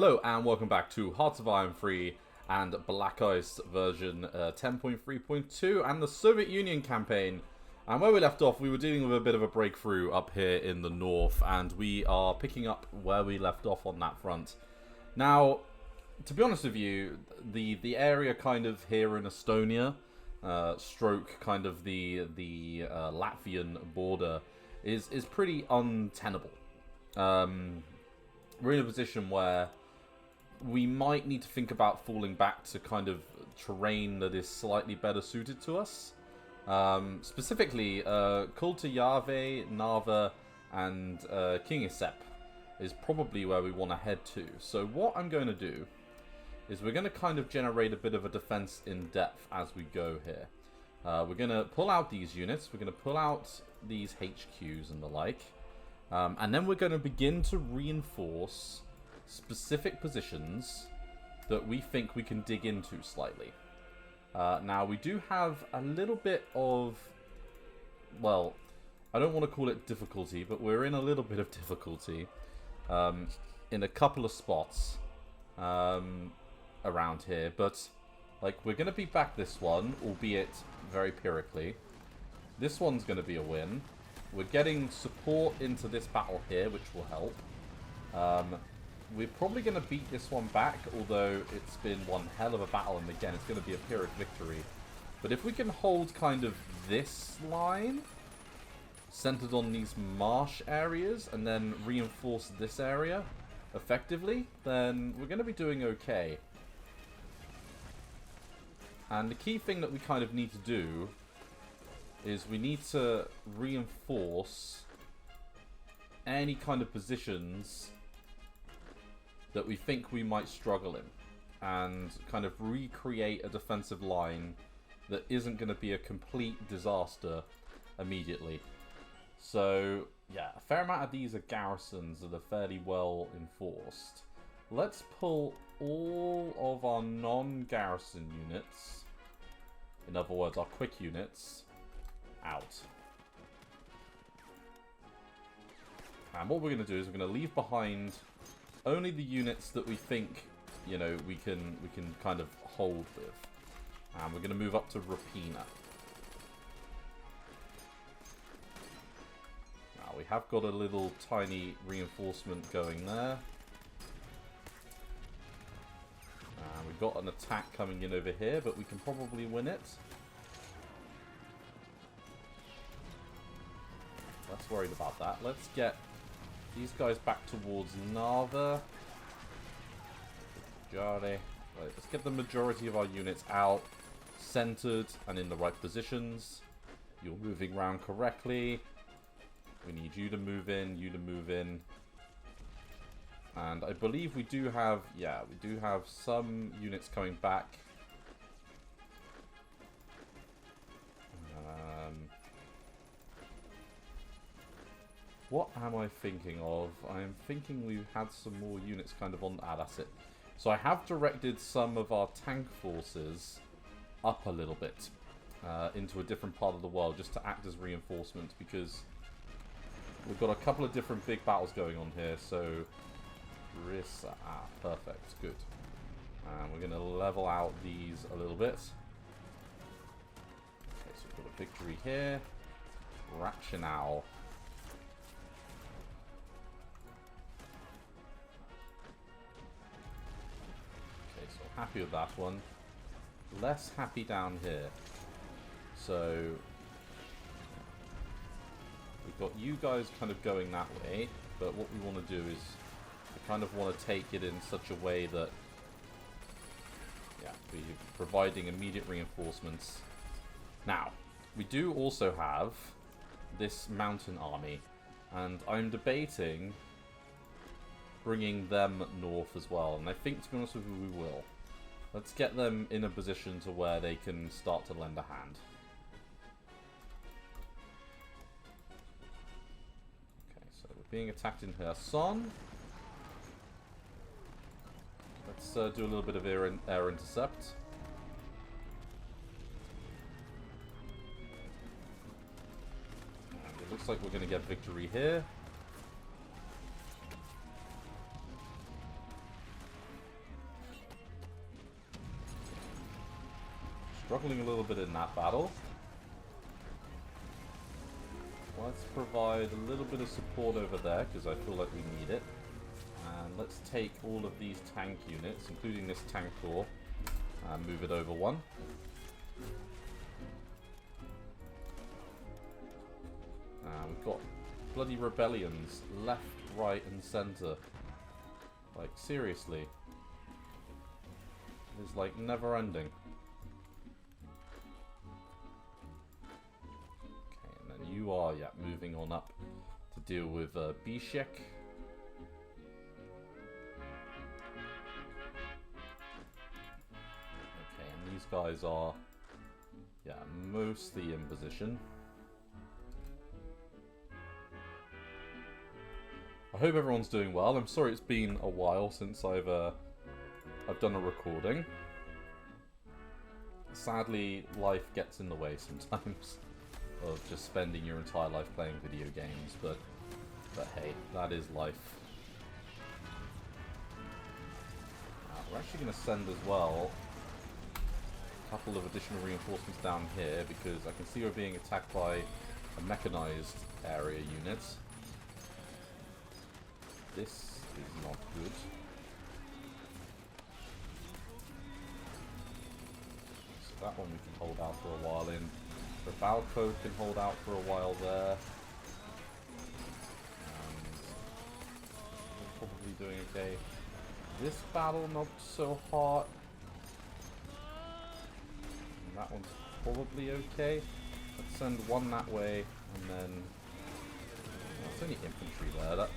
Hello and welcome back to Hearts of Iron 3 and Black Ice version 10.3.2 and the Soviet Union campaign. And where we left off, we were dealing with a bit of a breakthrough up here in the north, and we are picking up where we left off on that front. Now, to be honest with you, the area kind of here in Estonia, stroke kind of the Latvian border, is pretty untenable. We're in a position where we might need to think about falling back to kind of terrain that is slightly better suited to us. Specifically, Kultayave, Narva, and Kingisep is probably where we want to head to. So what I'm going to do is we're going to kind of generate a bit of a defense in depth as we go here. We're going to pull out these units, we're going to pull out these HQs and the like, and then we're going to begin to reinforce specific positions that we think we can dig into slightly. Now, we do have a little bit of, well, I don't want to call it difficulty, but we're in a little bit of difficulty in a couple of spots around here. But, like, we're going to be back this one, albeit very pyrrhically. This one's going to be a win. We're getting support into this battle here, which will help. We're probably going to beat this one back, although it's been one hell of a battle, and again, it's going to be a Pyrrhic victory. But if we can hold kind of this line, centered on these marsh areas, and then reinforce this area effectively, then we're going to be doing okay. And the key thing that we kind of need to do is we need to reinforce any kind of positions that we think we might struggle in, and kind of recreate a defensive line that isn't going to be a complete disaster immediately. So, yeah, a fair amount of these are garrisons that are fairly well enforced. Let's pull all of our non-garrison units, in other words, our quick units, out. And what we're going to do is we're going to leave behind only the units that we think, you know, we can kind of hold with. And we're going to move up to Rapina. Now, we have got a little tiny reinforcement going there. And we've got an attack coming in over here, but we can probably win it. Less worried about that. Let's get these guys back towards Narva. Right, let's get the majority of our units out, centered and in the right positions. You're moving around correctly. We need you to move in, you to move in. And I believe we do have, yeah, we do have some units coming back. What am I thinking of? I'm thinking we've had some more units kind of on... Ah, that's it. So I have directed some of our tank forces up a little bit into a different part of the world just to act as reinforcement, because we've got a couple of different big battles going on here. So, perfect, good. And we're going to level out these a little bit. Okay, so we've got a victory here. Rationale. Happy with that one. Less happy down here. So we've got you guys kind of going that way, but what we want to do is we kind of want to take it in such a way that, yeah, we're providing immediate reinforcements. Now, we do also have this mountain army, and I'm debating bringing them north as well, and I think, to be honest with you, we will. Let's get them in a position to where they can start to lend a hand. Okay, so we're being attacked in Kherson. Let's do a little bit of air intercept. And it looks like we're going to get victory here. struggling a little bit in that battle. Let's provide a little bit of support over there, because I feel like we need it. And let's take all of these tank units, including this tank corps, and move it over one. We've got bloody rebellions left, right, and center. Like, seriously. It's like never ending. Okay, and then you are, yeah, moving on up to deal with Bishek. Okay, and these guys are, yeah, mostly in position. I hope everyone's doing well. I'm sorry it's been a while since I've done a recording. Sadly, life gets in the way sometimes of just spending your entire life playing video games, but hey, that is life. We're actually going to send as well a couple of additional reinforcements down here, because I can see we're being attacked by a mechanized area unit. This is not good. So that one we can hold out for a while in. Rebalco can hold out for a while there. And we're probably doing okay. This battle not so hot. And that one's probably okay. Let's send one that way, and then... Oh, it's only infantry there.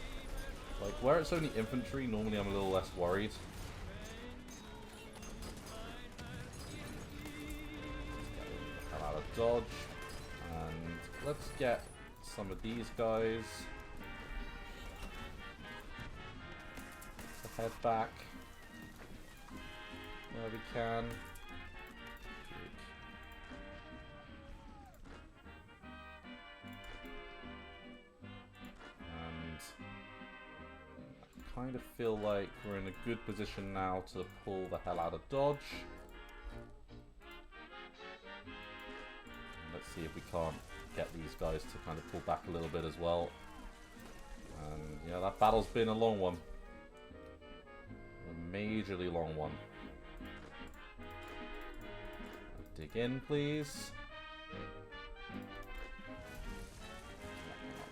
Like, where it's only infantry, normally I'm a little less worried. Let's get out of dodge. And let's get some of these guys to head back where we can. Kind of feel like we're in a good position now to pull the hell out of dodge. And let's see if we can't get these guys to kind of pull back a little bit as well. And yeah, that battle's been a long one. A majorly long one. Dig in, please.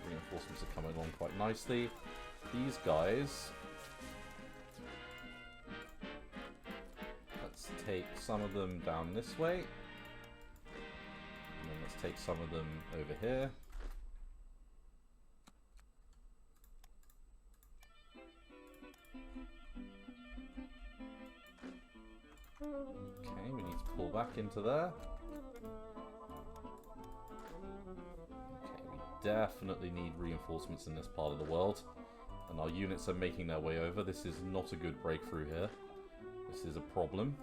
Reinforcements are coming along quite nicely. These guys, let's take some of them down this way, and then let's take some of them over here. Okay, we need to pull back into there. Okay, we definitely need reinforcements in this part of the world. And our units are making their way over. This is not a good breakthrough here. This is a problem.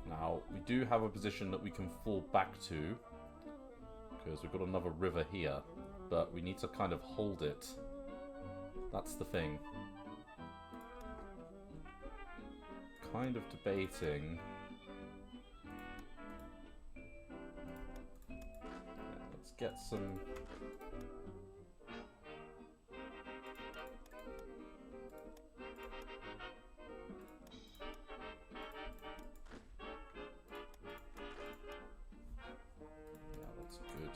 Now, we do have a position that we can fall back to, because we've got another river here, but we need to kind of hold it. That's the thing. Kind of debating... Get some... Yeah, that's good.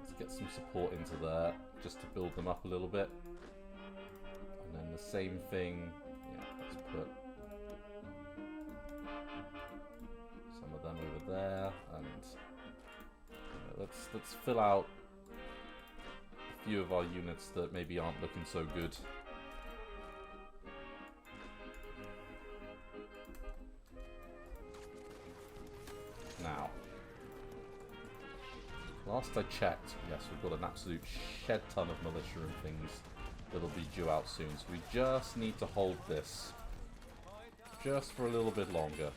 Let's get some support into there, just to build them up a little bit. And then the same thing, yeah, let's put some of them over there, and let's fill out a few of our units that maybe aren't looking so good. Now, last I checked, yes, we've got an absolute shed ton of militia and things that'll be due out soon, so we just need to hold this just for a little bit longer.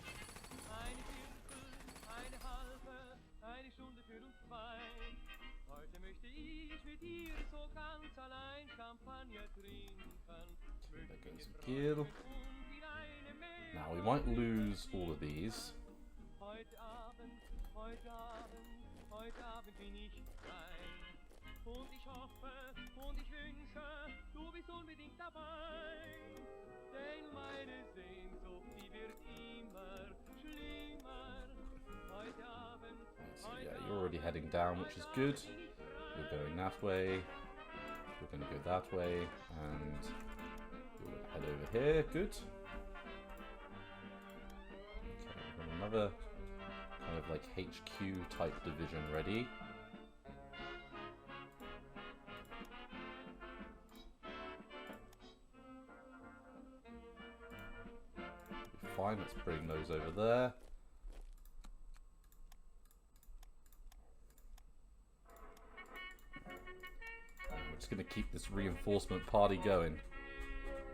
Okay, there goes Gil. Now, we might lose all of these. So yeah, you're already heading down, which is good. You're going that way. You're going to go that way, and you're going to head over here. Good. Okay, we've got another kind of like HQ type division ready. Fine, let's bring those over there. We're just going to keep this reinforcement party going.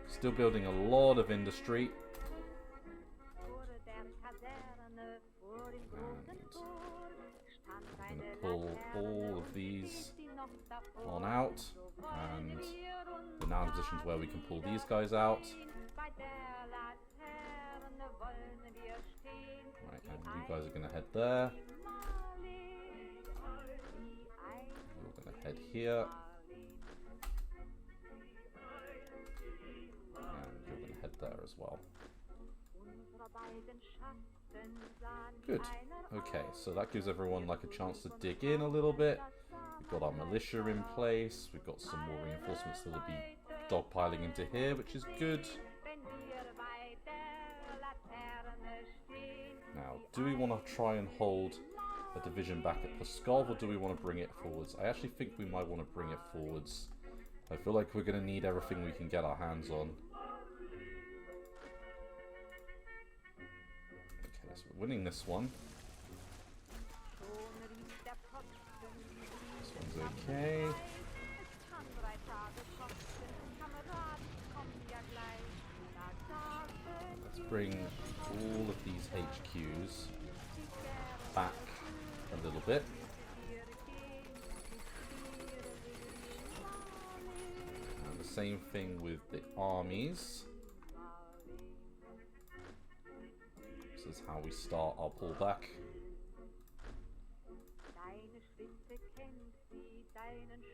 Still building a lot of industry. And I'm going to pull all of these on out. And we're now in positions where we can pull these guys out. Right, and you guys are going to head there. You're going to head here. And you're going to head there as well. Good. Okay, so that gives everyone like a chance to dig in a little bit. We've got our militia in place. We've got some more reinforcements that will be dogpiling into here, which is good. Now, do we want to try and hold a division back at Pskov, or do we want to bring it forwards? I actually think we might want to bring it forwards. I feel like we're going to need everything we can get our hands on. Okay, so we're winning this one. This one's okay. Let's bring all of these HQs back a little bit. And the same thing with the armies. This is how we start our pullback.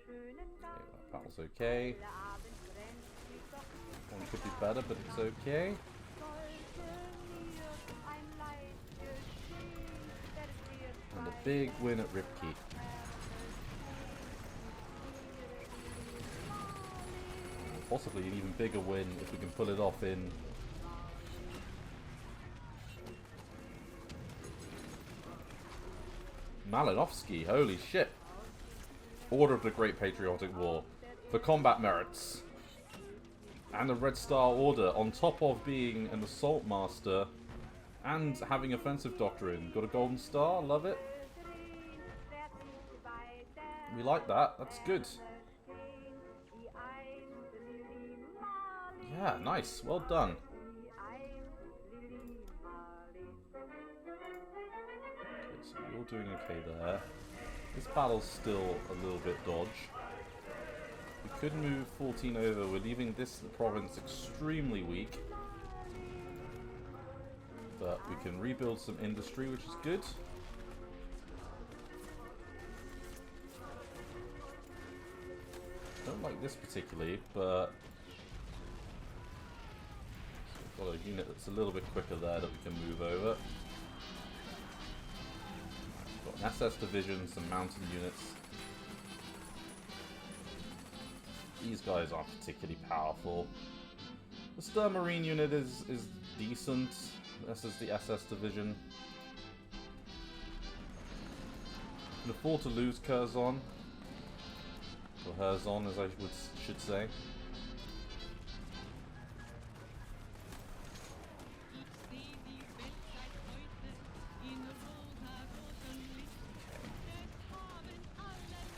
Okay, that battle's okay. One could be better, but it's okay. And a big win at Ripkey. Possibly an even bigger win if we can pull it off in Malinovsky. Holy shit. Order of the Great Patriotic War. For combat merits. And a Red Star Order on top of being an Assault Master and having offensive doctrine. Got a golden star, love it. We like that, that's good. Yeah, nice, well done. Okay, so you're doing okay there. This battle's still a little bit dodge. We could move 14 over, we're leaving this province extremely weak. But we can rebuild some industry, which is good. Don't like this particularly, but so we've got a unit that's a little bit quicker there that we can move over. We've got an SS division, some mountain units. These guys aren't particularly powerful. The Sturm Marine unit is decent. This is the SS division. Can afford to lose Curzon. Or Herzon, as I should say.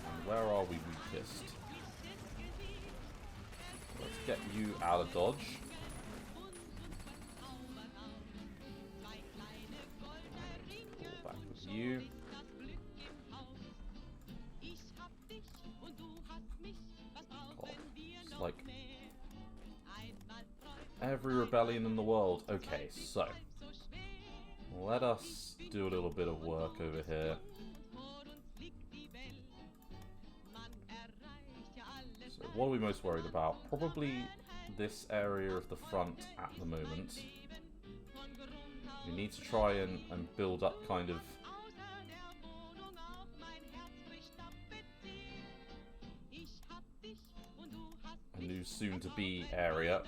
And where are we weakest? Let's get you out of dodge. Pull back with you. Like every rebellion in the world. Okay, so let us do a little bit of work over here. So what are we most worried about? Probably this area of the front at the moment. We need to try and build up kind of a new soon-to-be area.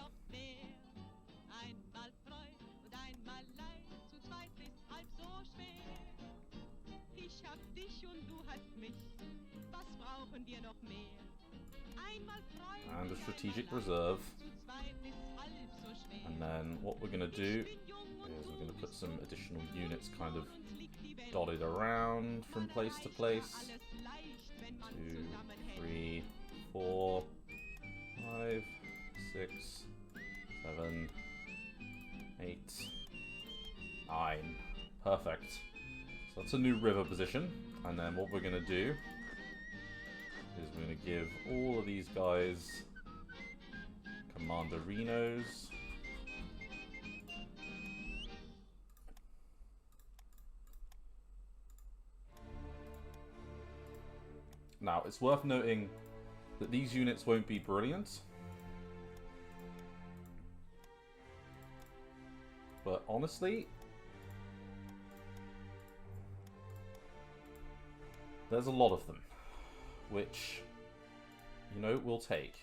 And a strategic reserve. And then what we're going to do is we're going to put some additional units kind of dotted around from place to place. 2, 3, 4, 5, 6, 7, 8, 9. Perfect. So that's a new river position. And then what we're going to do is we're going to give all of these guys Commanderinos. Now, it's worth noting that these units won't be brilliant. But honestly, there's a lot of them, which, you know, we'll take.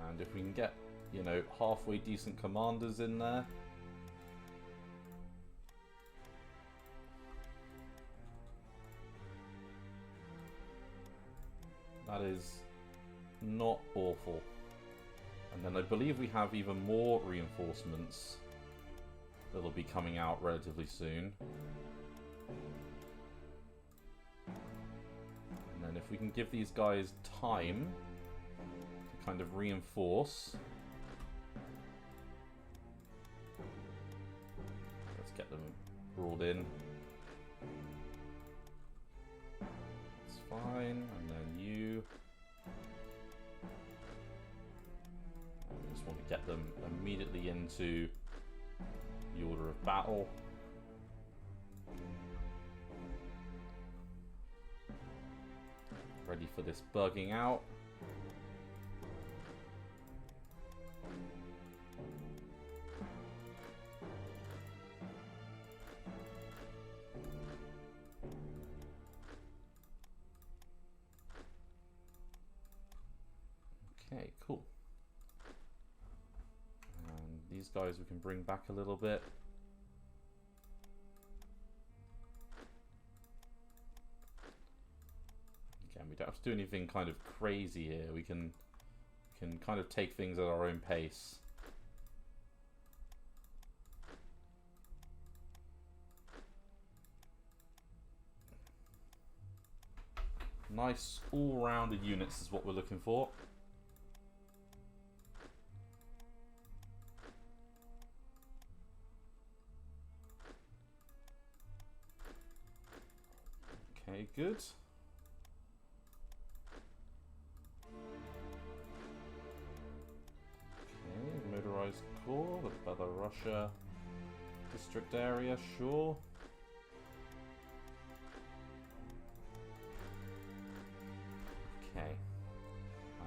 And if we can get, you know, halfway decent commanders in there, that is not awful. And then I believe we have even more reinforcements that'll be coming out relatively soon. And then if we can give these guys time to kind of reinforce. Let's get them brought in. It's fine. And then you. I just want to get them immediately into the order of battle. Ready for this bugging out. Okay, cool. And these guys we can bring back a little bit. Again, we don't have to do anything kind of crazy here. We can kind of take things at our own pace. Nice all-rounded units is what we're looking for. Okay, good. Okay, motorized core, the Belarusia district area, sure. Okay.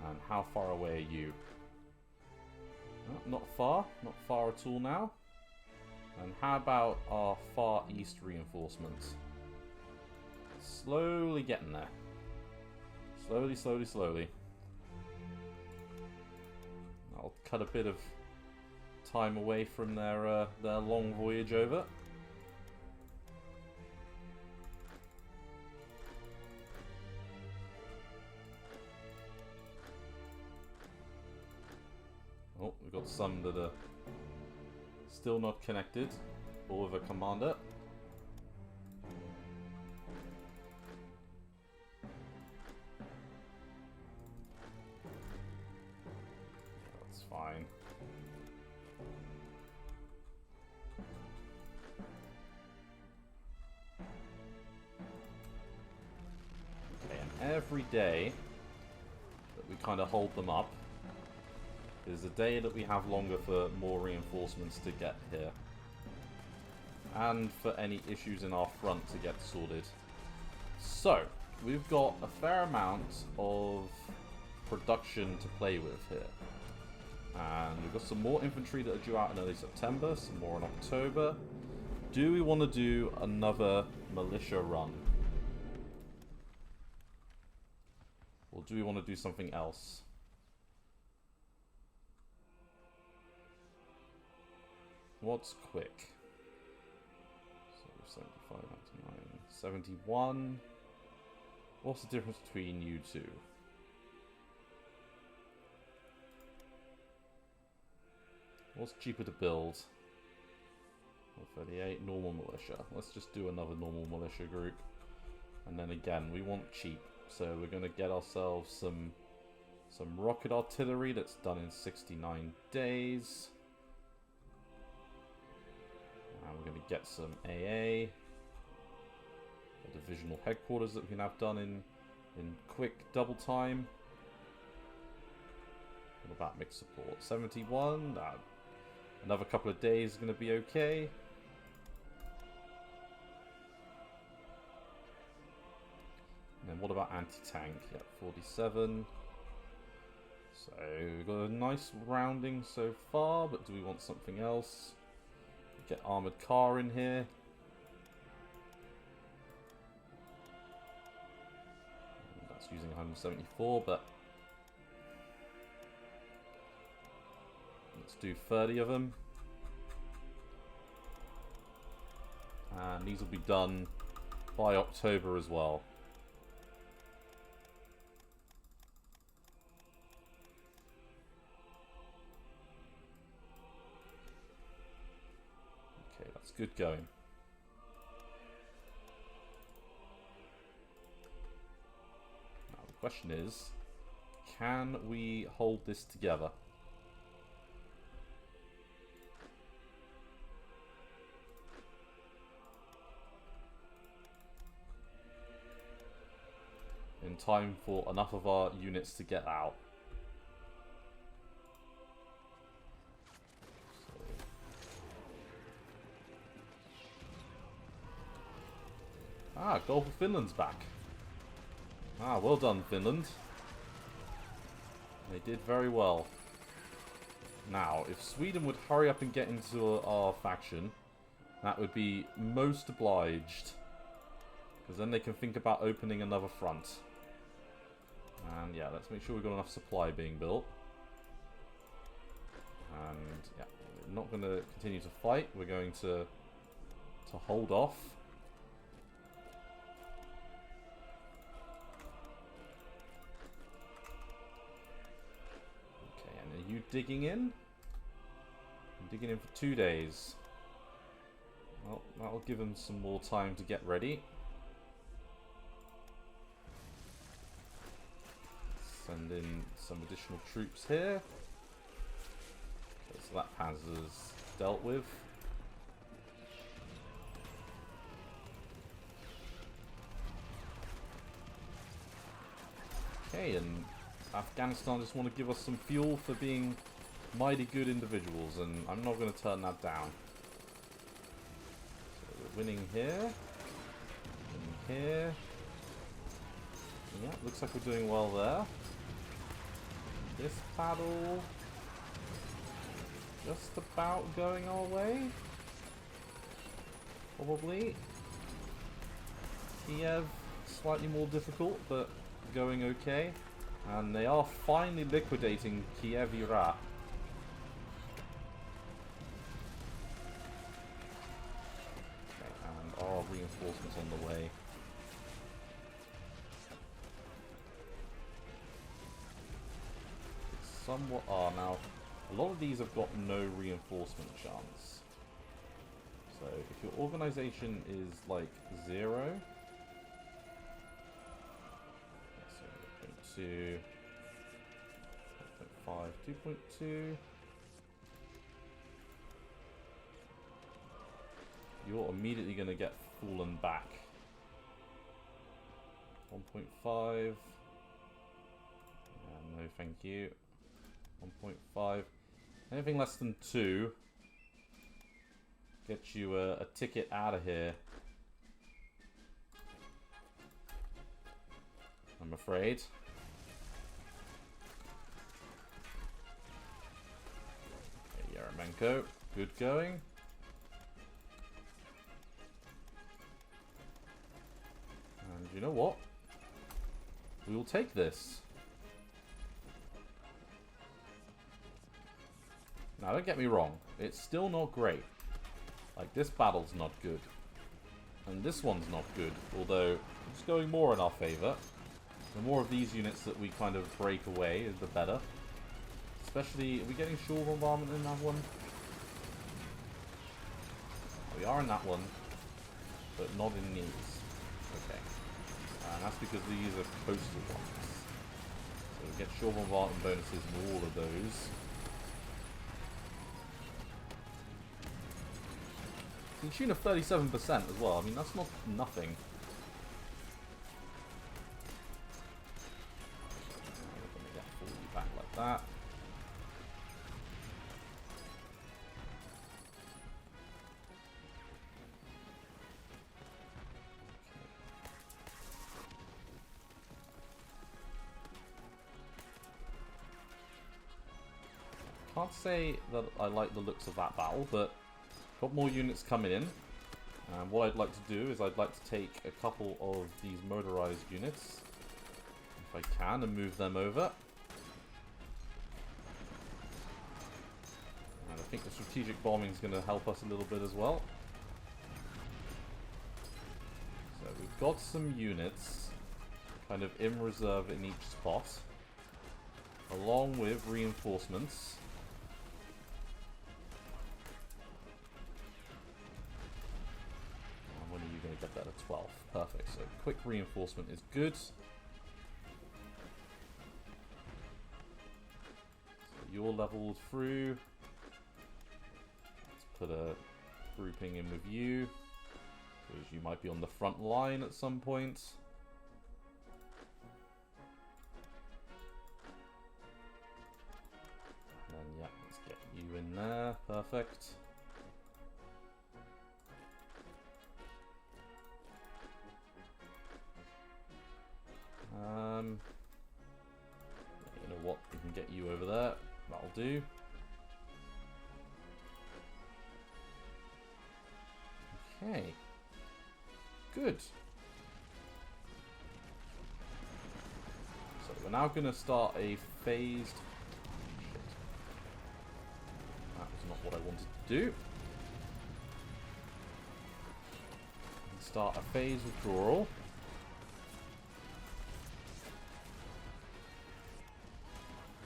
And how far away are you? Not far at all now. And how about our far east reinforcements? Slowly getting there. Slowly, slowly, slowly. I'll cut a bit of time away from their long voyage over. Oh, we've got some that are still not connected, or with a commander. That's fine. Okay, and every day we kind of hold them up is the day that we have longer for more reinforcements to get here. And for any issues in our front to get sorted. So, we've got a fair amount of production to play with here. And we've got some more infantry that are due out in early September, some more in October. Do we want to do another militia run? Or do we want to do something else? What's quick? So 75, 99, 71. What's the difference between you two? What's cheaper to build? 38, normal militia. Let's just do another normal militia group. And then again, we want cheap. So we're going to get ourselves some rocket artillery that's done in 69 days. And we're going to get some AA. A divisional headquarters that we can have done in quick double time. What about mixed support? 71. Another couple of days is going to be okay. And then what about anti-tank? Yep, 47. So we've got a nice rounding so far, but do we want something else? Get armoured car in here. That's using 174, but let's do 30 of them. And these will be done by October as well. Okay, that's good going. Now the question is, can we hold this together? In time for enough of our units to get out. So. Gulf of Finland's back. Well done, Finland. They did very well. Now, if Sweden would hurry up and get into our faction, that would be most obliged. Because then they can think about opening another front. And yeah, let's make sure we've got enough supply being built. And yeah, we're not going to continue to fight. We're going to hold off. Okay, and are you digging in? I'm digging in for 2 days. Well, that'll give them some more time to get ready. Send in some additional troops here. Okay, so that Panzer's dealt with. Okay, and Afghanistan just want to give us some fuel for being mighty good individuals, and I'm not going to turn that down. So we're winning here. Winning here. Yeah, looks like we're doing well there. This battle just about going our way. Probably. Kiev, slightly more difficult, but going okay. And they are finally liquidating Kiev Iraq. Okay, and our reinforcements on the way. Somewhat are now. A lot of these have got no reinforcement chance. So if your organization is like 0, so 2.2, 2.5, 2.2, you're immediately going to get fallen back. 1.5. No thank you. 1.5. Anything less than 2 get you a ticket out of here. I'm afraid. Okay, Yaramenko, good going. And you know what? We will take this. Now, don't get me wrong. It's still not great. Like, this battle's not good. And this one's not good. Although, it's going more in our favour. The more of these units that we kind of break away, the better. Especially, are we getting shore bombardment in that one? We are in that one. But not in these. Okay. And that's because these are coastal ones. So we get shore bombardment bonuses in all of those. To the tune of 37% as well. I mean, that's not nothing. We're going to get 40 back like that. Can't say that I like the looks of that battle, but got more units coming in. And what I'd like to do is I'd like to take a couple of these motorized units, if I can, and move them over. And I think the strategic bombing is going to help us a little bit as well. So we've got some units kind of in reserve in each spot, along with reinforcements. When are you going to get that at 12? Perfect. So quick reinforcement is good. So you're leveled through. Let's put a grouping in with you, because you might be on the front line at some point. And then, yeah, let's get you in there. Perfect. You know what? We can get you over there. That'll do. Okay. Good. So we're now going to start a phased... Shit. That was not what I wanted to do. Start a phased withdrawal.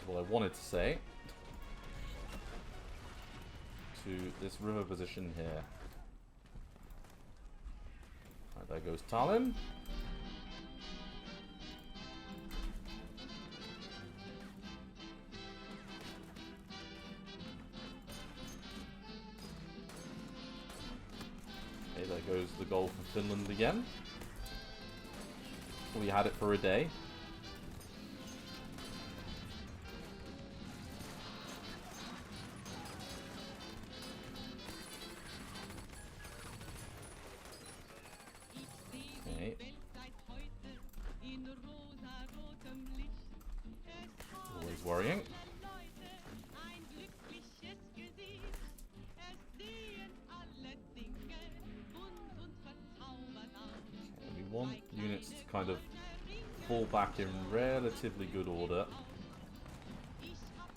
What I wanted to say, to this river position here. Right, there goes Tallinn. Okay, there goes the goal for Finland again. We had it for a day. Always worrying. Okay, we want units to kind of fall back in relatively good order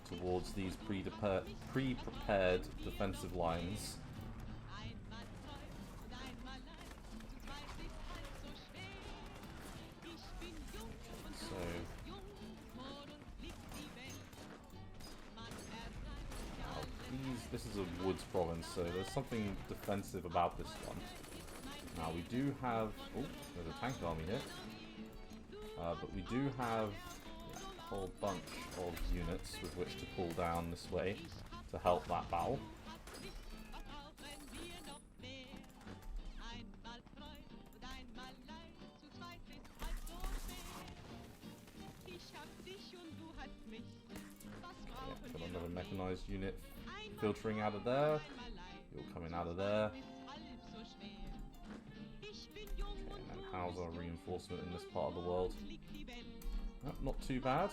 towards these pre-prepared defensive lines. This is a woods province, so there's something defensive about this one. Now we do have... Oh, there's a tank army here. But we do have a whole bunch of units with which to pull down this way to help that battle. organised unit filtering out of there. You're coming out of there. Okay, and then how's our reinforcement in this part of the world? Oh, not too bad.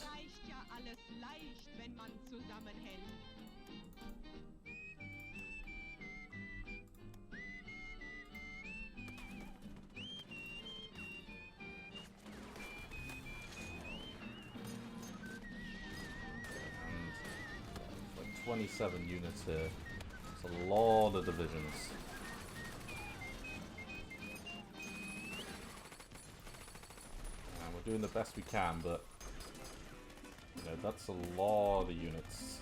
And like 27 units here. It's a lot of divisions. And we're doing the best we can, but you know, that's a lot of units.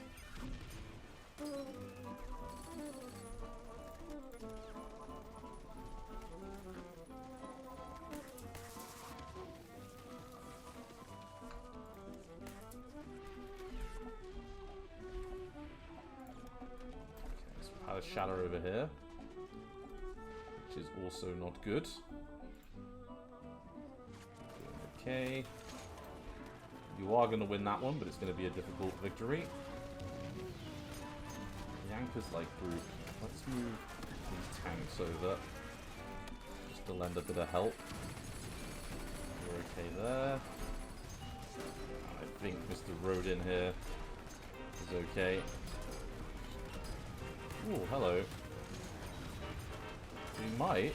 A shadow over here, which is also not good. Okay, you are going to win that one, but it's going to be a difficult victory. Yankers like group. Let's move these tanks over, just to lend a bit of help. You're okay there. I think Mr. Rodin here is okay. Oh, hello. We might,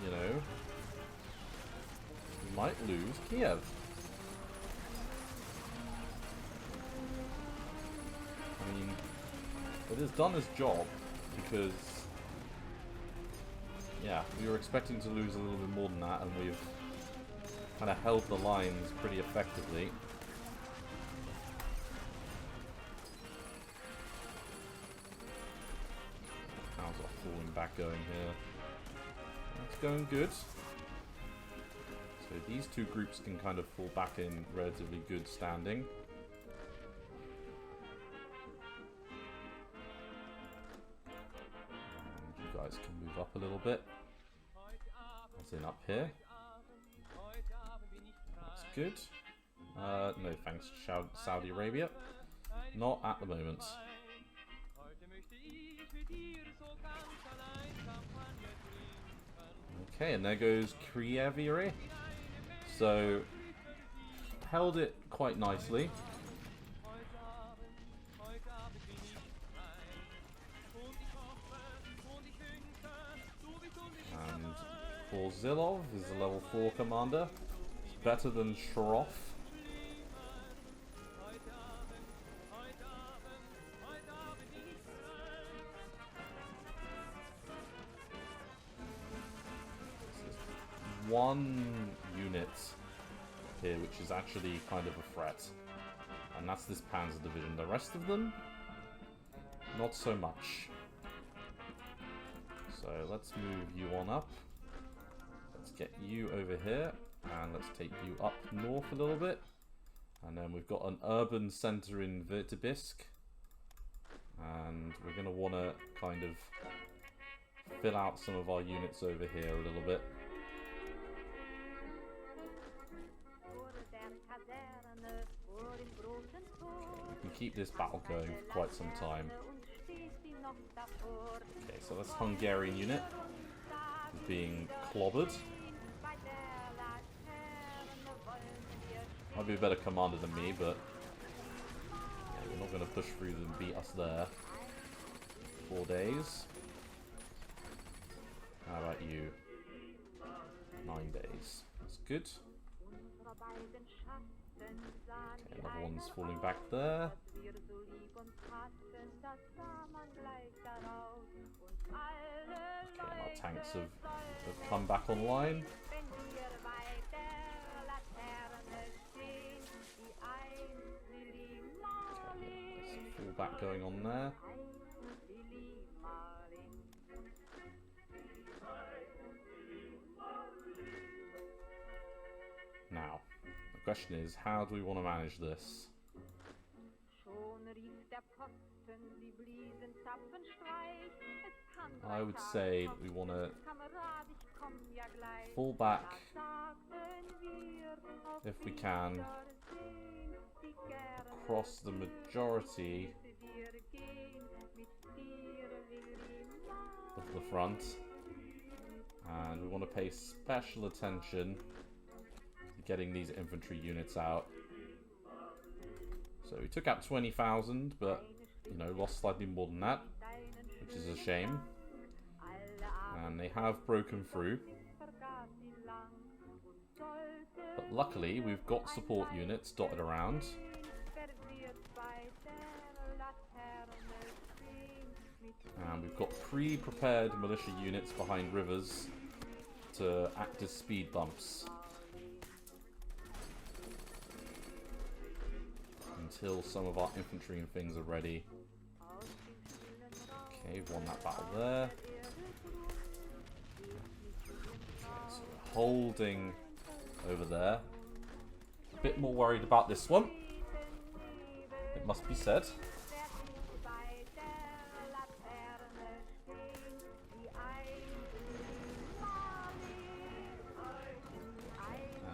you know, we might lose Kiev. I mean, it has done its job, because, yeah, we were expecting to lose a little bit more than that, and we've kind of held the lines pretty effectively. Falling back going here. It's going good. So these two groups can kind of fall back in relatively good standing. And you guys can move up a little bit. As in up here. That's good. No thanks, Saudi Arabia. Not at the moment. Okay, and there goes Kiev. So, held it quite nicely. And Borzilov is a level 4 commander. It's better than Shroff. One unit here which is actually kind of a threat, and that's this Panzer division. The rest of them, not so much. So let's move you on up. Let's get you over here, and let's take you up north a little bit. And then we've got an urban center in Vitebsk, and we're going to want to kind of fill out some of our units over here a little bit. We can keep this battle going for quite some time. Okay, so this Hungarian unit is being clobbered. Might be a better commander than me, but yeah, we're not going to push through them and beat us there. 4 days. How about you? 9 days. That's good. Okay, another one's falling back there. Okay, and our tanks have come back online. Okay, there's a fallback going on there. Now, the question is, how do we want to manage this? I would say that we want to fall back, if we can, across the majority of the front. And we want to pay special attention to getting these infantry units out. So we took out 20,000, but, you know, lost slightly more than that, which is a shame. And they have broken through. But luckily, we've got support units dotted around. And we've got pre-prepared militia units behind rivers to act as speed bumps. Until some of our infantry and things are ready. Okay, won that battle there. Okay, so we're holding over there. A bit more worried about this one, it must be said.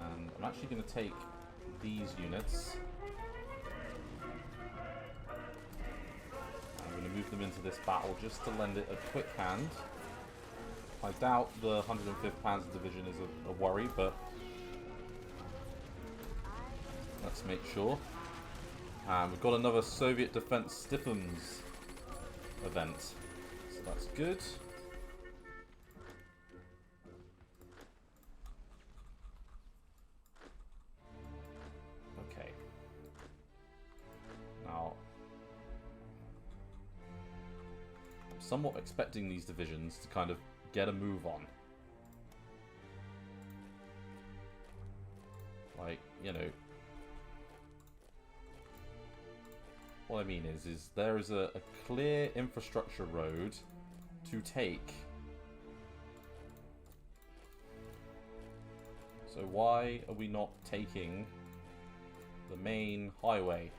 And I'm actually going to take these units. I'm going to move them into this battle just to lend it a quick hand. I doubt the 105th Panzer Division is a worry, but let's make sure. And we've got another Soviet Defense Stiffens event, so that's good. Okay. Now, I'm somewhat expecting these divisions to kind of get a move on. Like, you know, what I mean is there is a clear infrastructure road to take. So why are we not taking the main highway?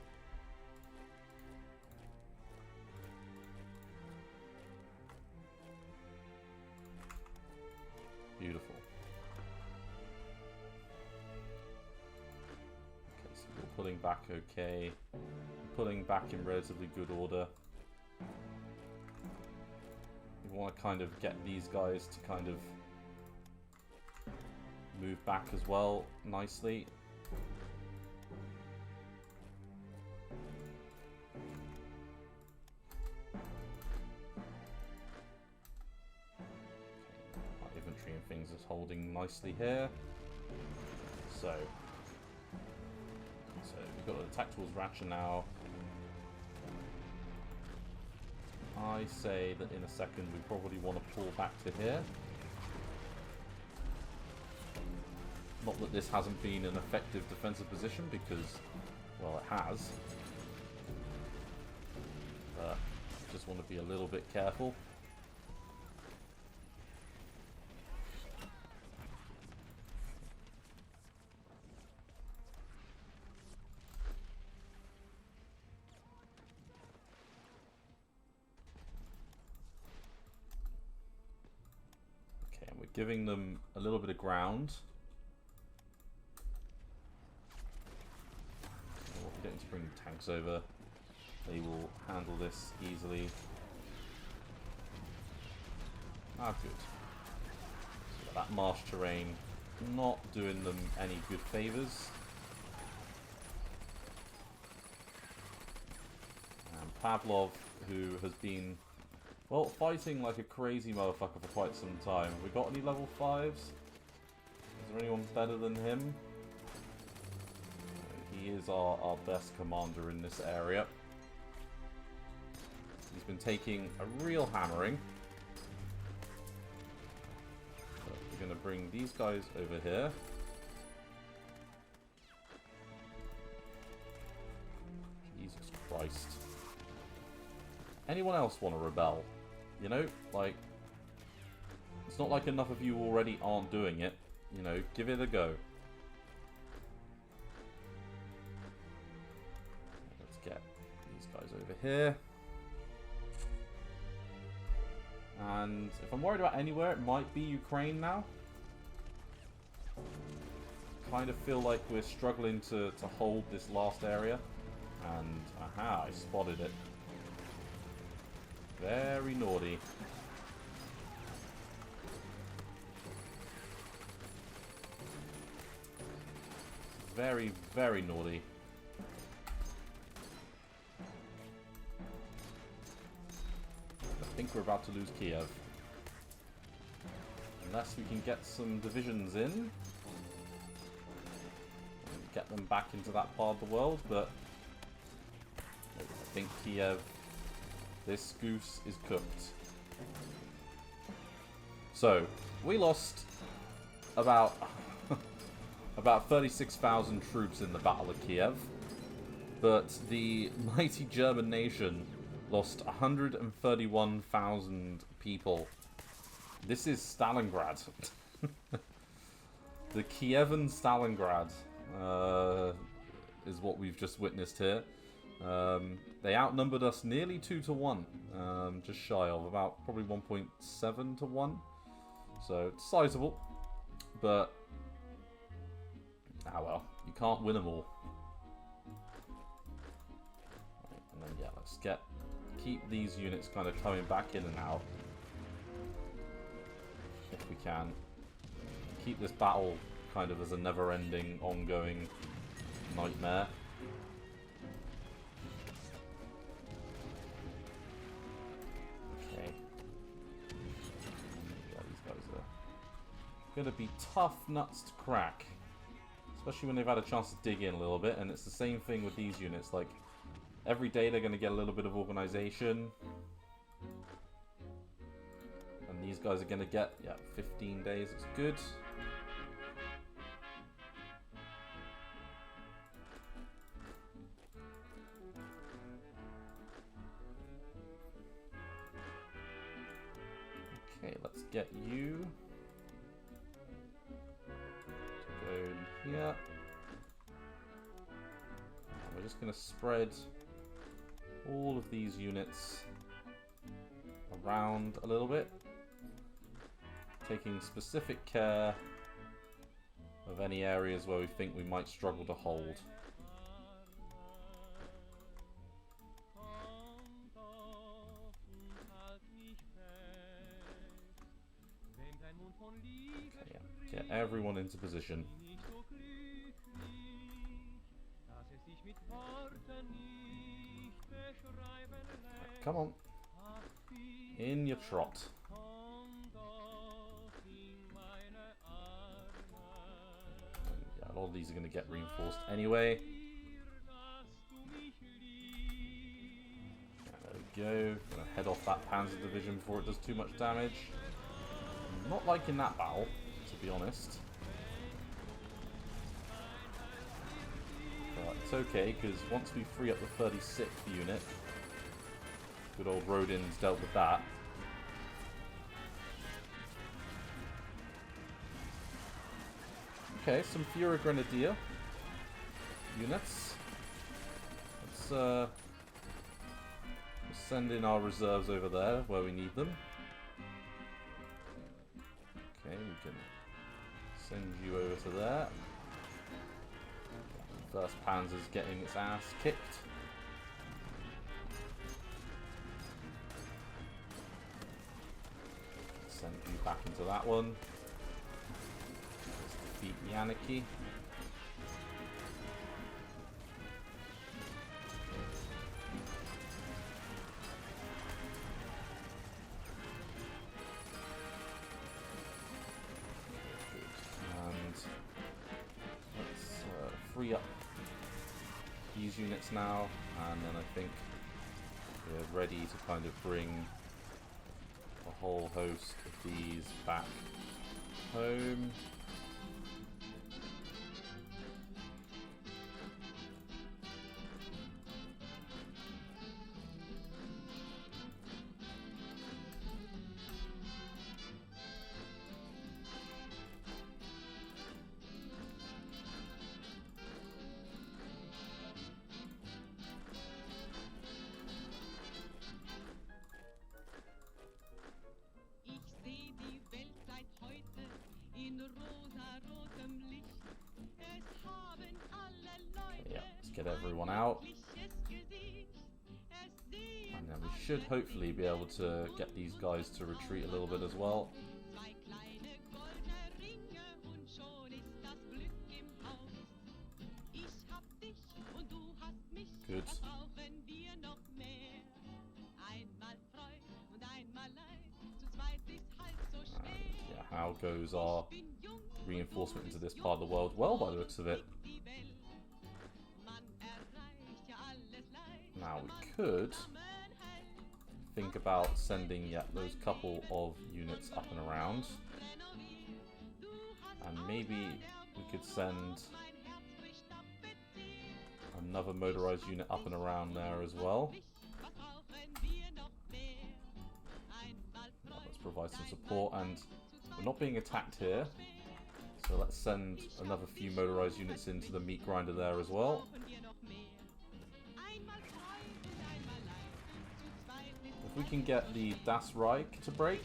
Beautiful. Okay, so we're pulling back okay. Pulling back in relatively good order. We want to kind of get these guys to kind of move back as well nicely. Our infantry and things is holding nicely here. So we've got the attack tools ratchet now. I say that in a second we probably want to pull back to here. Not that this hasn't been an effective defensive position, because, well, it has. But just want to be a little bit careful. Giving them a little bit of ground. We're getting to bring tanks over. They will handle this easily. Ah, good. So that marsh terrain not doing them any good favours. And Pavlov, who has been, well, fighting like a crazy motherfucker for quite some time. Have we got any level 5s? Is there anyone better than him? He is our best commander in this area. He's been taking a real hammering. So we're going to bring these guys over here. Jesus Christ. Anyone else want to rebel? You know, like, it's not like enough of you already aren't doing it. You know, give it a go. Let's get these guys over here. And if I'm worried about anywhere, it might be Ukraine now. Kind of feel like we're struggling to hold this last area. And, aha, I spotted it. Very naughty. Very, very naughty. I think we're about to lose Kiev. Unless we can get some divisions in. And get them back into that part of the world, but I think Kiev, this goose is cooked. So, we lost about 36,000 troops in the Battle of Kiev, but the mighty German nation lost 131,000 people. This is Stalingrad. The Kievan Stalingrad is what we've just witnessed here. They outnumbered us nearly 2 to 1, just shy of, about probably 1.7 to 1. So it's sizable, but ah well, you can't win them all. Right, and then yeah, let's keep these units kind of coming back in and out if we can. Keep this battle kind of as a never-ending, ongoing nightmare. Okay. Yeah, these guys are gonna be tough nuts to crack. Especially when they've had a chance to dig in a little bit, and it's the same thing with these units. Like, every day they're going to get a little bit of organization. And these guys are going to get, yeah, 15 days. It's good. Okay, let's get you to go in here. And we're just going to spread all of these units around a little bit, taking specific care of any areas where we think we might struggle to hold. Okay, yeah. Get everyone into position. Right, come on. In your trot. Yeah, a lot of these are going to get reinforced anyway. Yeah, there we go. Gonna head off that Panzer division before it does too much damage. I'm not liking that battle, to be honest. But it's okay, because once we free up the 36th unit, good old Rodin's dealt with that. Okay, some Fuhrer Grenadier units. Let's send in our reserves over there where we need them. Okay, we can send you over to there. First Panzer's getting its ass kicked. Send you back into that one. Let's defeat the anarchy. And let's free up these units now, and then I think we're ready to kind of bring a whole host of these back home. Get everyone out, and then we should hopefully be able to get these guys to retreat a little bit as well. Good. Yeah, how goes our reinforcement into this part of the world? Well, by the looks of it. Now we could think about sending those couple of units up and around. And maybe we could send another motorized unit up and around there as well. Now let's provide some support, and we're not being attacked here. So let's send another few motorized units into the meat grinder there as well. If we can get the Das Reich to break,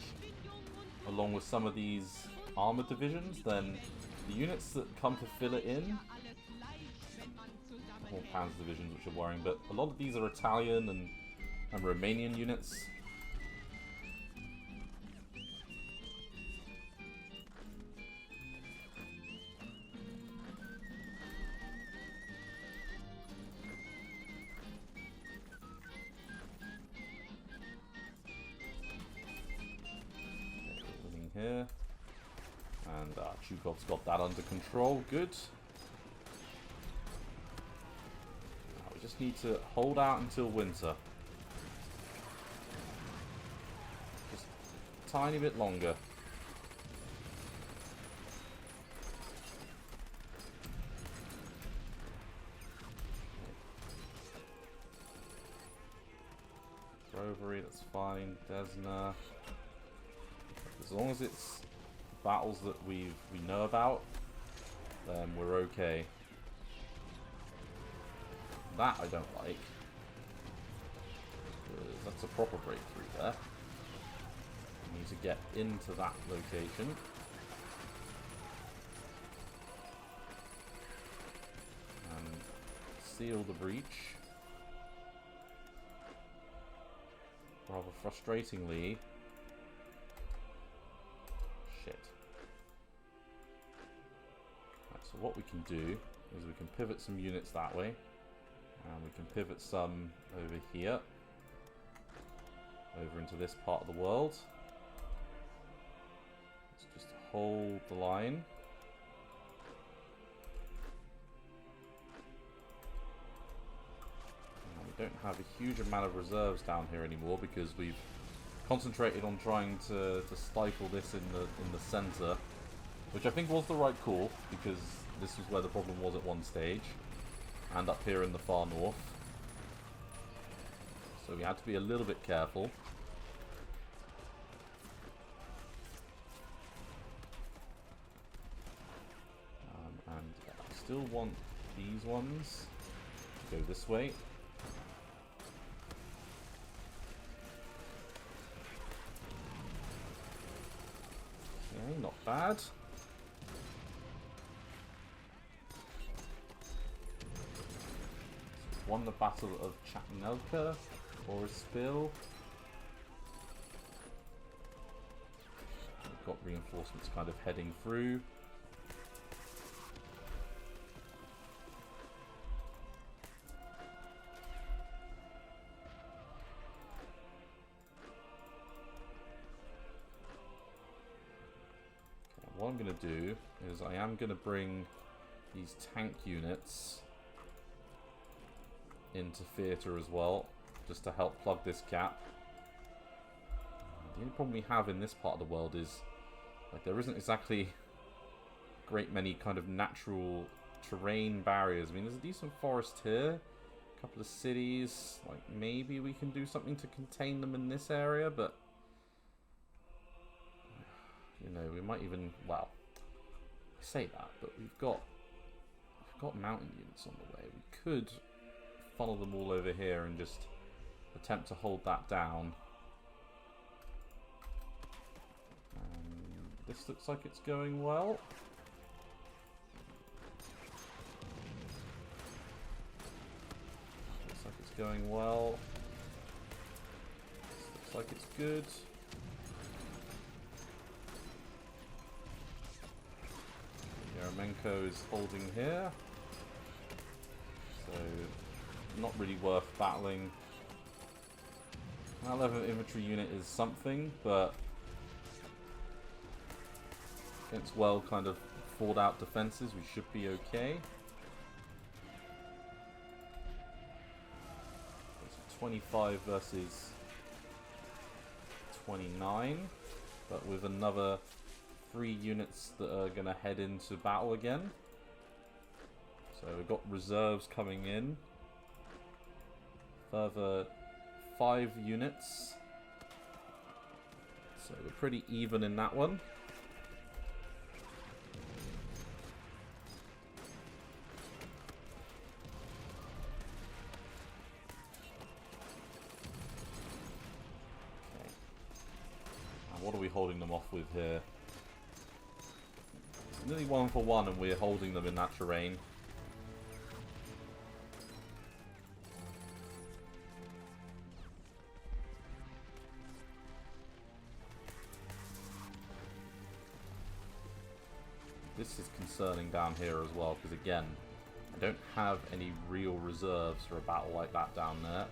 along with some of these armored divisions, then the units that come to fill it in, more Panzer divisions which are worrying, but a lot of these are Italian and Romanian units. Here, and Chukov's got that under control. Good. Now we just need to hold out until winter. Just a tiny bit longer. Rovery, that's fine. Desna. As long as it's battles that we know about, then we're okay. That I don't like. That's a proper breakthrough there. We need to get into that location. And seal the breach. Rather frustratingly, shit. Right, so what we can do is we can pivot some units that way, and we can pivot some over here, over into this part of the world. Let's just hold the line. And we don't have a huge amount of reserves down here anymore because we've concentrated on trying to stifle this in the center, which I think was the right call, because this was where the problem was at one stage, and up here in the far north. So we had to be a little bit careful. And I still want these ones to go this way. Okay, not bad. Won the Battle of Chattanooga, or a spill. We've got reinforcements kind of heading through. What I'm going to do is I am going to bring these tank units into theatre as well, just to help plug this gap. The only problem we have in this part of the world is there isn't exactly a great many kind of natural terrain barriers. I mean, there's a decent forest here, a couple of cities, maybe we can do something to contain them in this area, but we might even, well, I say that, but we've got mountain units on the way. We could funnel them all over here and just attempt to hold that down. This looks like it's going well. Looks like it's going well. Looks like it's good. Yaramenko is holding here. So, not really worth battling. That level of infantry unit is something, but against well kind of fought out defenses, we should be okay. It's 25 versus 29, but with another 3 units that are going to head into battle again. So we've got reserves coming in. Further 5 units. So we're pretty even in that one. Okay. And what are we holding them off with here? It's nearly 1 for 1 and we're holding them in that terrain. This is concerning down here as well, because again, I don't have any real reserves for a battle like that down there.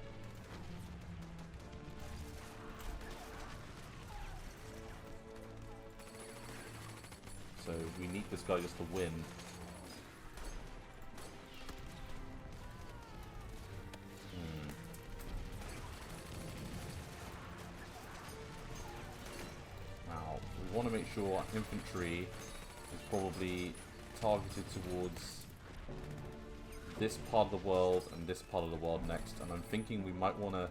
So we need this guy just to win. Now, we want to make sure our infantry is probably targeted towards this part of the world and this part of the world next, and I'm thinking we might want to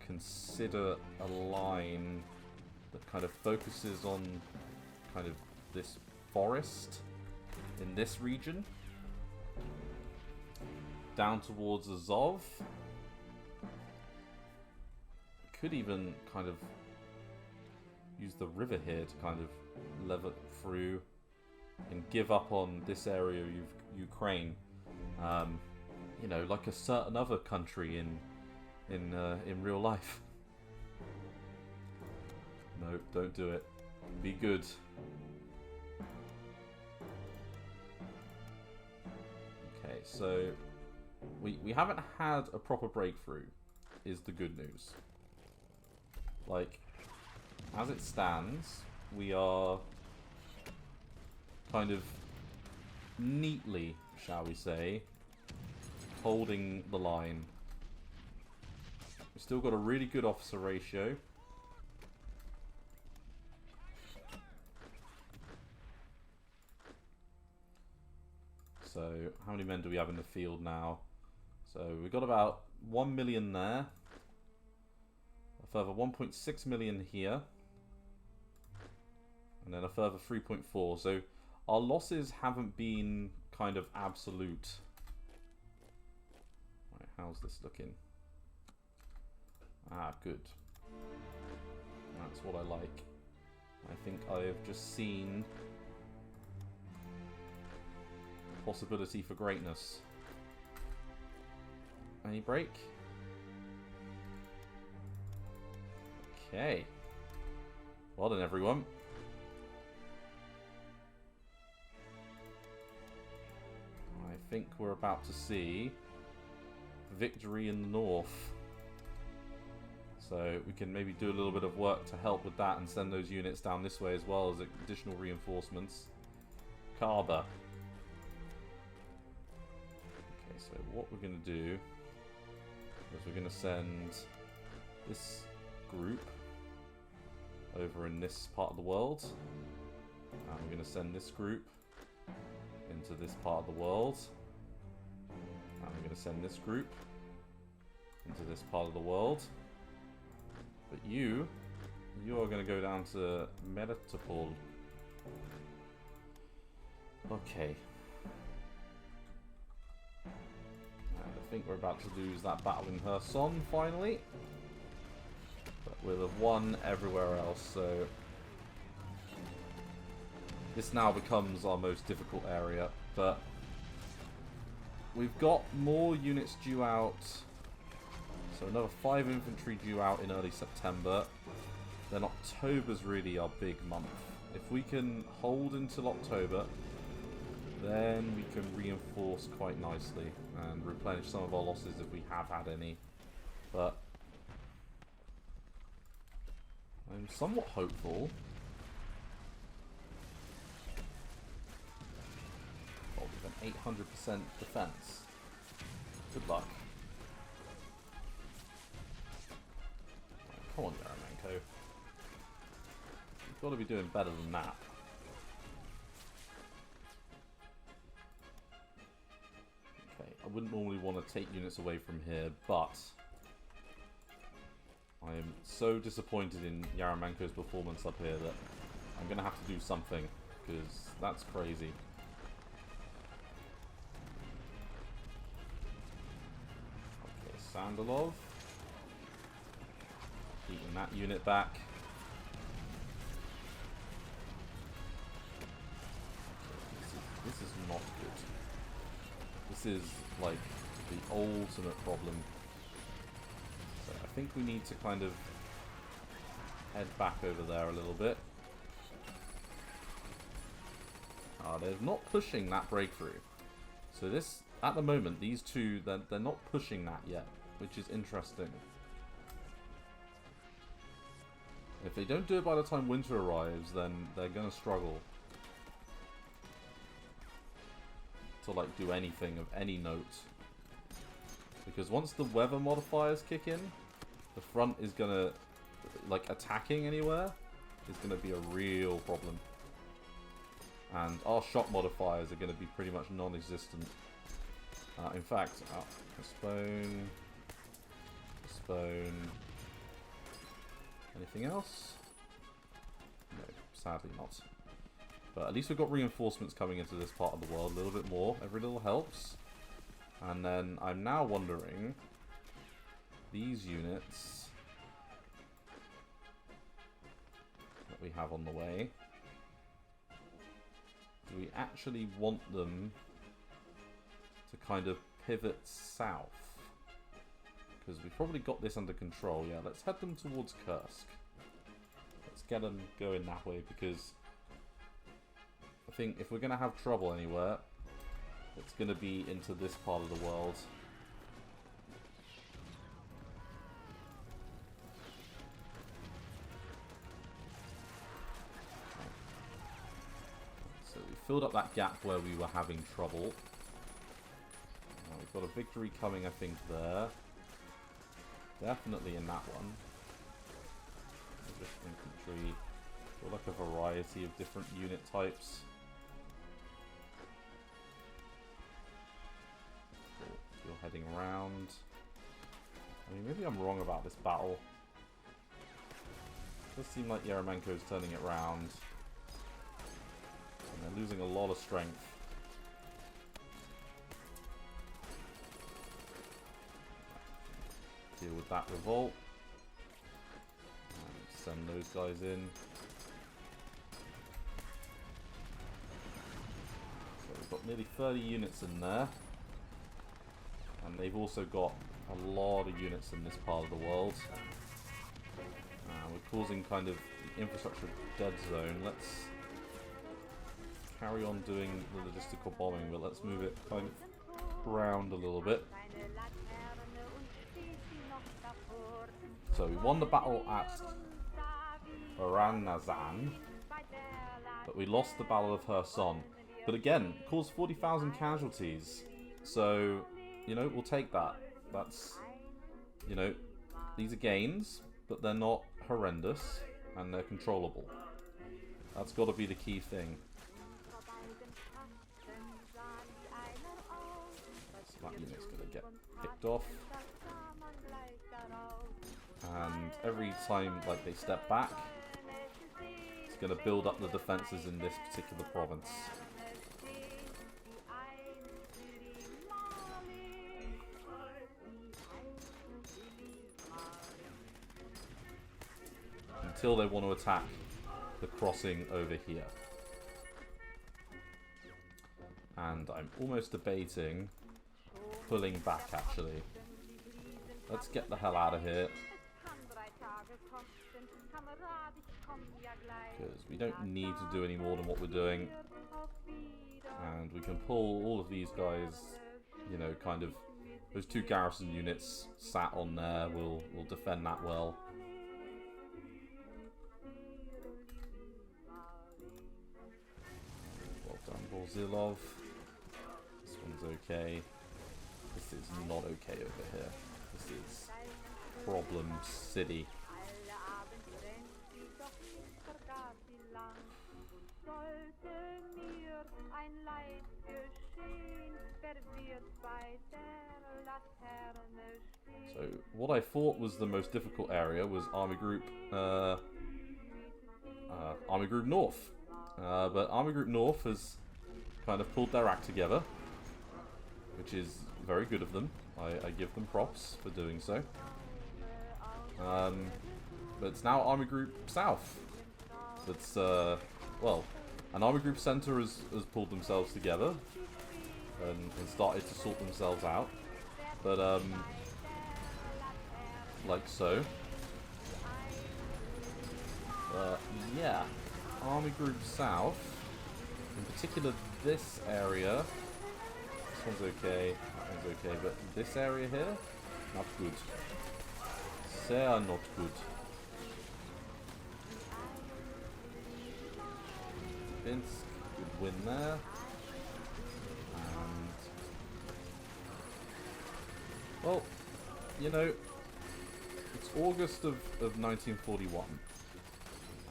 consider a line that kind of focuses on kind of this forest in this region down towards Azov. Could even kind of use the river here to kind of lever it through and give up on this area of Ukraine, you know, like a certain other country in real life. No, don't do it. Be good. Okay, so we haven't had a proper breakthrough, is the good news. Like, as it stands, we are kind of neatly, shall we say, holding the line. We've still got a really good officer ratio. So, how many men do we have in the field now? So, we've got about 1 million there. A further 1.6 million here. And then a further 3.4. So, our losses haven't been kind of absolute. Right, how's this looking? Ah, good. That's what I like. I think I have just seen a possibility for greatness. Any break? Okay. Well done, everyone. I think we're about to see victory in the north. So we can maybe do a little bit of work to help with that and send those units down this way as well as additional reinforcements. Kaba. Okay, so what we're going to do is we're going to send this group over in this part of the world. And we're going to send this group into this part of the world. And we're going to send this group into this part of the world. But you are going to go down to Melitopol. Okay. And I think we're about to lose that battle in Kherson finally. But we'll have won everywhere else, so this now becomes our most difficult area. But we've got more units due out So another 5 infantry due out in early September. Then October's really our big month. If we can hold until October, then we can reinforce quite nicely and replenish some of our losses if we have had any. But I'm somewhat hopeful. Oh, with an 800% defense. Good luck. Come on, Yaramenko. You've got to be doing better than that. Okay, I wouldn't normally want to take units away from here, but I am so disappointed in Yaramenko's performance up here that I'm going to have to do something, because that's crazy. Okay, Sandalov. Keeping that unit back. This is not good. This is like the ultimate problem. So I think we need to kind of head back over there a little bit. They're not pushing that breakthrough. So this, at the moment, these two, they're not pushing that yet, which is interesting. If they don't do it by the time winter arrives, then they're going to struggle to like do anything of any note. Because once the weather modifiers kick in, the front is going to, like, attacking anywhere is going to be a real problem. And our shock modifiers are going to be pretty much non-existent. In fact, postpone. Anything else? No, sadly not. But at least we've got reinforcements coming into this part of the world a little bit more. Every little helps. And then I'm now wondering, these units that we have on the way, do we actually want them to kind of pivot south? Because we've probably got this under control. Yeah, let's head them towards Kursk. Let's get them going that way, because I think if we're going to have trouble anywhere, it's going to be into this part of the world. So we filled up that gap where we were having trouble. We've got a victory coming, I think, there. Definitely in that one. Just infantry. Got like a variety of different unit types. Cool. You're heading around. I mean, maybe I'm wrong about this battle. It does seem like Yaramenko's turning it round. And they're losing a lot of strength. Deal with that revolt. And send those guys in. So we've got nearly 30 units in there. And they've also got a lot of units in this part of the world. We're causing kind of the infrastructure dead zone. Let's carry on doing the logistical bombing, but let's move it kind of around a little bit. So we won the battle at Baranazan, but we lost the Battle of Kherson. But again, caused 40,000 casualties. So, you know, we'll take that. That's, you know, these are gains, but they're not horrendous, and they're controllable. That's got to be the key thing. So that unit's going to get picked off. And every time, like, they step back, it's going to build up the defenses in this particular province. Until they want to attack the crossing over here. And I'm almost debating pulling back, actually. let's get the hell out of here. Because we don't need to do any more than what we're doing. And we can pull all of these guys, you know, kind of... Those 2 garrison units sat on there will defend that well. Well done, Borzilov. This one's okay. This is not okay over here. This is Problem City. So, what I thought was the most difficult area was Army Group North. But Army Group North has kind of pulled their act together, which is very good of them. I give them props for doing so. But it's now Army Group South. That's, well, an Army Group Center has pulled themselves together and started to sort themselves out. But, like so. Yeah, Army Group South, in particular this area, this one's okay, that one's okay, but this area here, not good. Sehr not good. Vince, good win there. And, well, you know, it's August of 1941,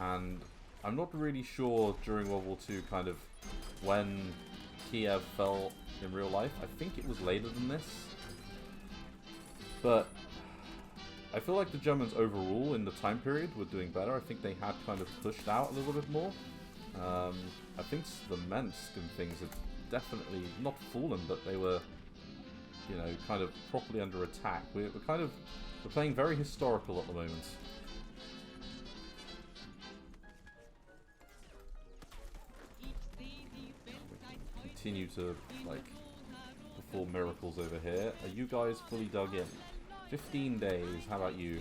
and I'm not really sure during World War II kind of when Kiev fell in real life. I think it was later than this, but I feel like the Germans overall in the time period were doing better. I think they had kind of pushed out a little bit more. I think the Minsk and things had definitely not fallen, but they were, you know, kind of properly under attack. We're playing very historical at the moment. We continue to, like, perform miracles over here. Are you guys fully dug in? 15 days, how about you?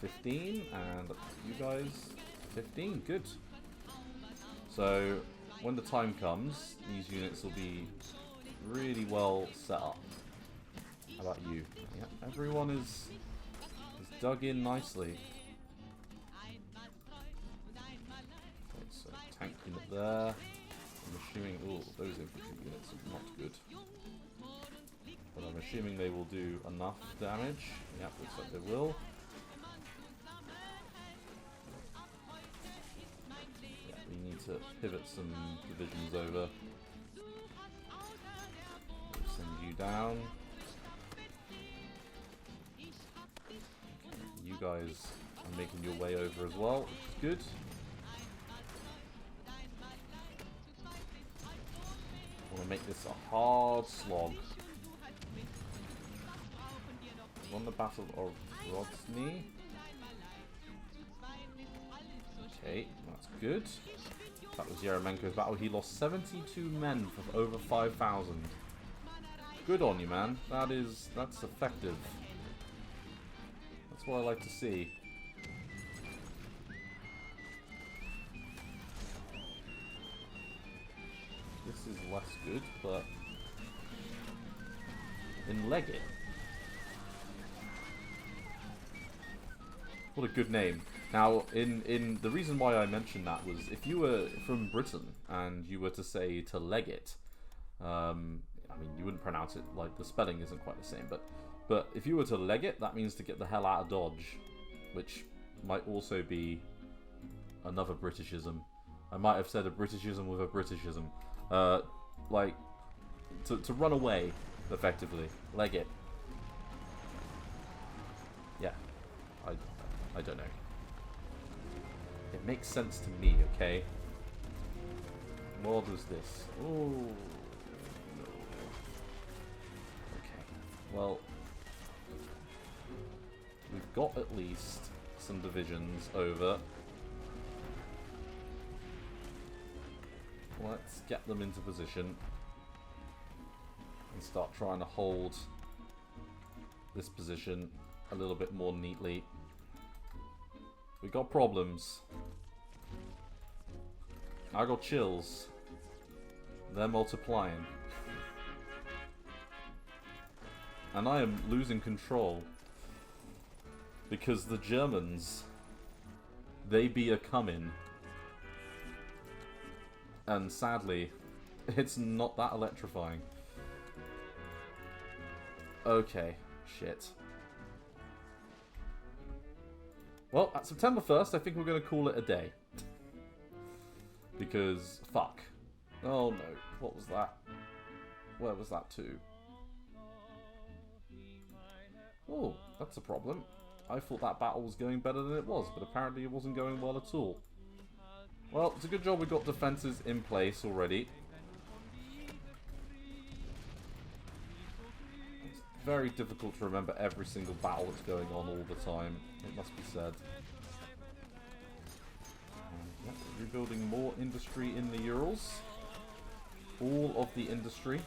15, and you guys 15, good. So, when the time comes, these units will be really well set up. How about you? Yeah, everyone is dug in nicely. Okay, so tank unit there. I'm assuming, oh, those infantry units are not good. But I'm assuming they will do enough damage. Yep, looks like they will. Yeah, we need to pivot some divisions over. We'll send you down. You guys are making your way over as well, which is good. I want to make this a hard slog. Won the Battle of Rodzny. Okay, that's good. That was Yeremenko's battle. He lost 72 men from over 5,000. Good on you, man. That's effective. That's what I like to see. This is less good, but in Leggett. What a good name. Now, in the reason why I mentioned that was if you were from Britain and you were to say to Leggett, I mean, you wouldn't pronounce it, like, the spelling isn't quite the same, but if you were to Leggett, that means to get the hell out of Dodge, which might also be another Britishism. I might have said a Britishism with a Britishism. Like, to run away, effectively. Leggett. Yeah. I don't know. It makes sense to me, okay? What was this? Oh, no. Okay. Well, we've got at least some divisions over. Let's get them into position and start trying to hold this position a little bit more neatly. We got problems. I got chills. They're multiplying. And I am losing control. Because the Germans, they be a-comin'. And sadly, it's not that electrifying. Okay, shit. Well, at September 1st, I think we're going to call it a day. Because, fuck. Oh no, what was that? Where was that to? Oh, that's a problem. I thought that battle was going better than it was, but apparently it wasn't going well at all. Well, it's a good job we got defenses in place already. It's very difficult to remember every single battle that's going on all the time, it must be said. Yep, rebuilding more industry in the Urals. All of the industry.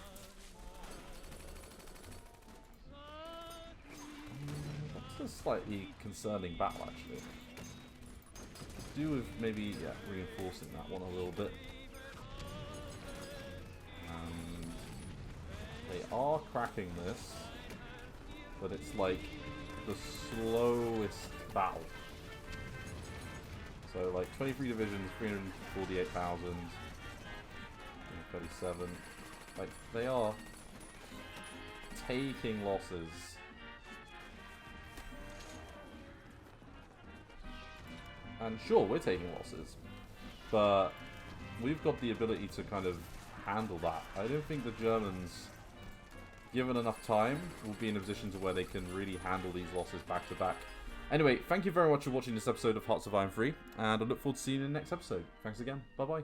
That's a slightly concerning battle, actually. Do with maybe, yeah, reinforcing that one a little bit. And they are cracking this, but it's like the slowest battle. So like 23 divisions, 348,000, 37. Like they are taking losses. And sure, we're taking losses, but we've got the ability to kind of handle that. I don't think the Germans, given enough time, will be in a position to where they can really handle these losses back to back. Anyway, thank you very much for watching this episode of Hearts of Iron 3, and I look forward to seeing you in the next episode. Thanks again. Bye-bye.